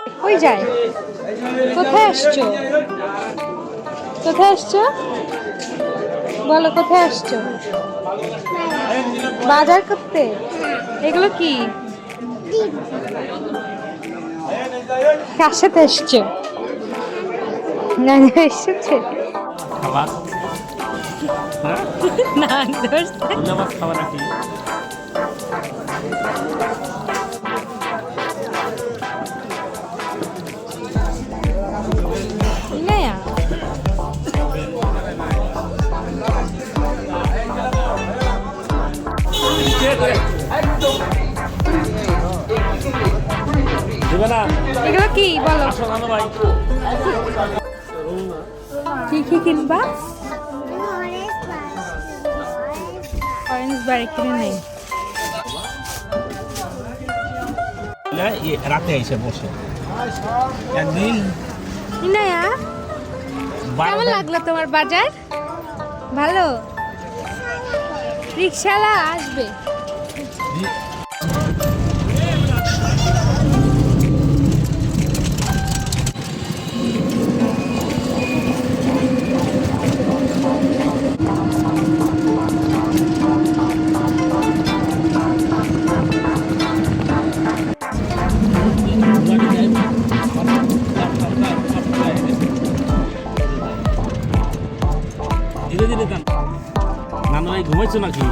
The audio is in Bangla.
কই যায়? কোথায় আসছো? কোথায় আসছো? বলো কোথায় আসছো? বাজার করতে। এগুলো কি? কার সাথে এসছো? নানি এসেছে? খাবার হ্যাঁ না দোস্ত। ইলিশ মাছ খাবার নাকি ইনায়া দিবে না এগুলো কি বলো? আসো নানু ভাই কি কি কিনবা? অরেঞ্জ বার এখানে নেই। রাতে এসে বসে একদিন ইনায়া কেমন লাগলো তোমার বাজার? ভালো? রিক্সাওয়ালা আসবে। ধীরে ধীরে নানু ভাই ঘুমাইছো নাকি?